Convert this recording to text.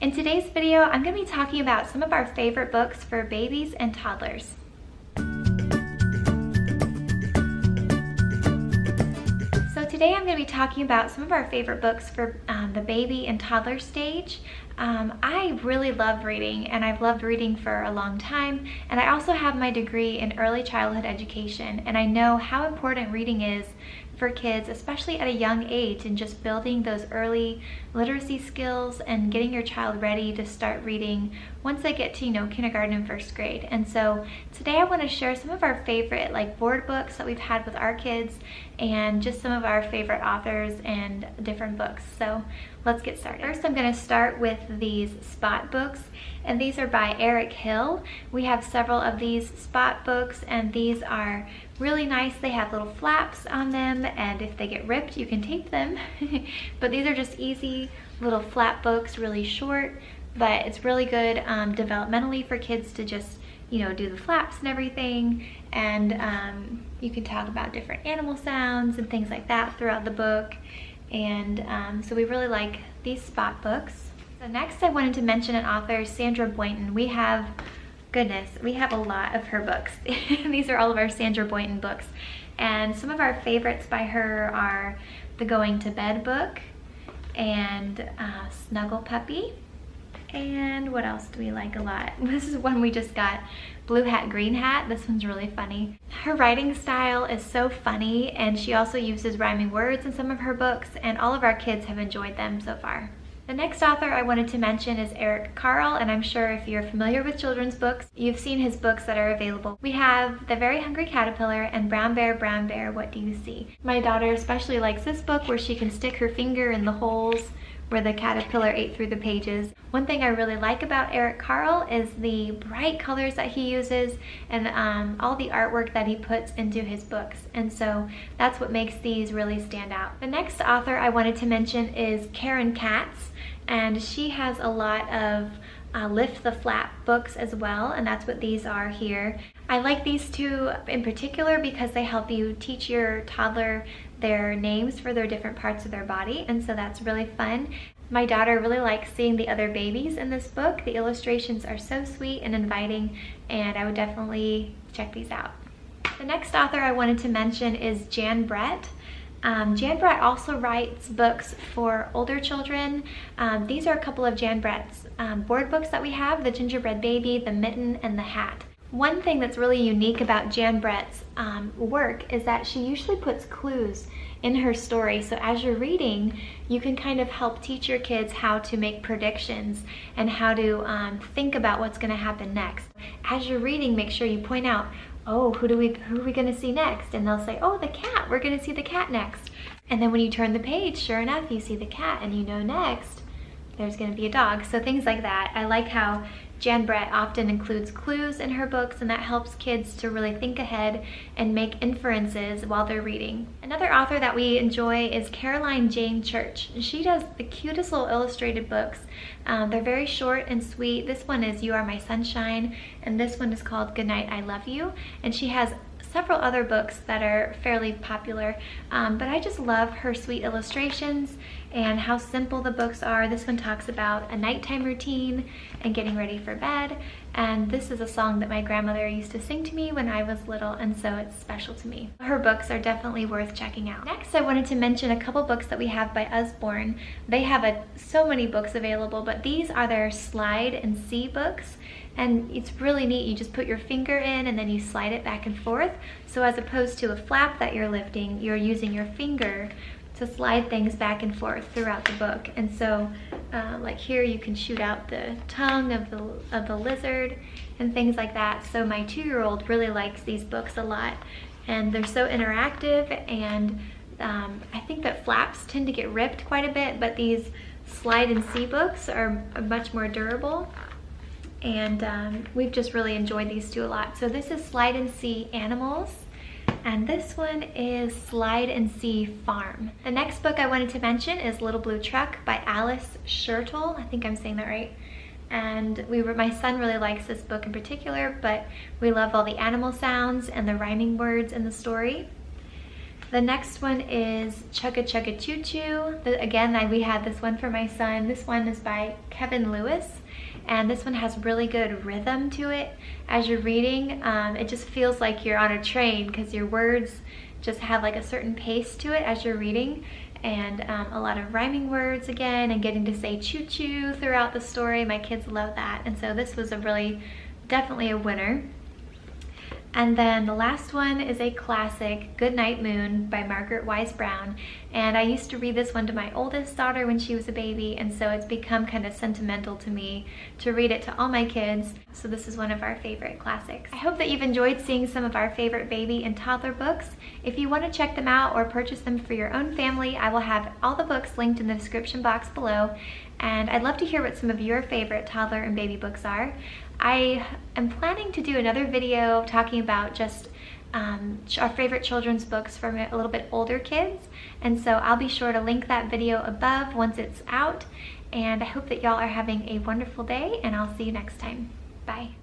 In today's video, I'm going to be talking about some of our favorite books for babies and toddlers. So today I'm going to be talking about some of our favorite books for the baby and toddler stage. I really love reading, and I've loved reading for a long time, and I also have my degree in early childhood education, and I know how important reading is for kids, especially at a young age, and just building those early literacy skills and getting your child ready to start reading once they get to, kindergarten and first grade. And so today I want to share some of our favorite board books that we've had with our kids, and just some of our favorite authors and different books. So let's get started. First, I'm going to start with these Spot books, and these are by Eric Hill. We have several of these Spot books, and these are really nice. They have little flaps on them, and if they get ripped, you can tape them. But these are just easy little flap books, really short, but it's really good developmentally for kids to just do the flaps and everything, and you can talk about different animal sounds and things like that throughout the book. And so we really like these Spot books. So next I wanted to mention an author, Sandra Boynton. We have a lot of her books. These are all of our Sandra Boynton books, and some of our favorites by her are the Going to Bed book and Snuggle Puppy. And what else do we like a lot? This is one we just got, Blue Hat, Green Hat. This one's really funny. Her writing style is so funny, and she also uses rhyming words in some of her books, and all of our kids have enjoyed them so far. The next author I wanted to mention is Eric Carle, and I'm sure if you're familiar with children's books, you've seen his books that are available. We have The Very Hungry Caterpillar and Brown Bear, What Do You See? My daughter especially likes this book, where she can stick her finger in the holes where the caterpillar ate through the pages. One thing I really like about Eric Carle is the bright colors that he uses, and all the artwork that he puts into his books, and so that's what makes these really stand out. The next author I wanted to mention is Karen Katz, and she has a lot of Lift the Flap books as well, and that's what these are here. I like these two in particular because they help you teach your toddler their names for their different parts of their body, and so that's really fun. My daughter really likes seeing the other babies in this book. The illustrations are so sweet and inviting, and I would definitely check these out. The next author I wanted to mention is Jan Brett. Jan Brett also writes books for older children. These are a couple of Jan Brett's board books that we have, The Gingerbread Baby, The Mitten, and The Hat. One thing that's really unique about Jan Brett's work is that she usually puts clues in her story. So as you're reading, you can kind of help teach your kids how to make predictions and how to think about what's going to happen next. As you're reading, make sure you point out, oh, who are we going to see next? And they'll say, oh, the cat. We're going to see the cat next. And then when you turn the page, sure enough, you see the cat, and next there's going to be a dog. So things like that. I like how Jan Brett often includes clues in her books, and that helps kids to really think ahead and make inferences while they're reading. Another author that we enjoy is Caroline Jane Church. She does the cutest little illustrated books. They're very short and sweet. This one is You Are My Sunshine, and this one is called Goodnight, I Love You. And she has several other books that are fairly popular, but I just love her sweet illustrations and how simple the books are. This one talks about a nighttime routine and getting ready for bed, and this is a song that my grandmother used to sing to me when I was little, and so it's special to me. Her books are definitely worth checking out. Next, I wanted to mention a couple books that we have by Usborne. They have so many books available, but these are their Slide and See books. And it's really neat. You just put your finger in and then you slide it back and forth. So as opposed to a flap that you're lifting, you're using your finger to slide things back and forth throughout the book. And so like here, you can shoot out the tongue of the lizard and things like that. So my 2-year-old really likes these books a lot, and they're so interactive, and I think that flaps tend to get ripped quite a bit, but these Slide and See books are much more durable. And we've just really enjoyed these two a lot. So this is Slide and See Animals, and this one is Slide and See Farm. The next book I wanted to mention is Little Blue Truck by Alice Schertle. I think I'm saying that right. And my son really likes this book in particular, but we love all the animal sounds and the rhyming words in the story. The next one is Chugga Chugga Choo Choo. Again, we had this one for my son. This one is by Kevin Lewis, and this one has really good rhythm to it. As you're reading, it just feels like you're on a train because your words just have like a certain pace to it as you're reading, and a lot of rhyming words again, and getting to say choo choo throughout the story. My kids love that, and so this was definitely a winner. And then the last one is a classic, Goodnight Moon by Margaret Wise Brown. And I used to read this one to my oldest daughter when she was a baby, and so it's become kind of sentimental to me to read it to all my kids. So this is one of our favorite classics. I hope that you've enjoyed seeing some of our favorite baby and toddler books. If you want to check them out or purchase them for your own family, I will have all the books linked in the description box below. And I'd love to hear what some of your favorite toddler and baby books are. I am planning to do another video talking about just our favorite children's books for a little bit older kids, and so I'll be sure to link that video above once it's out. And I hope that y'all are having a wonderful day, and I'll see you next time. Bye.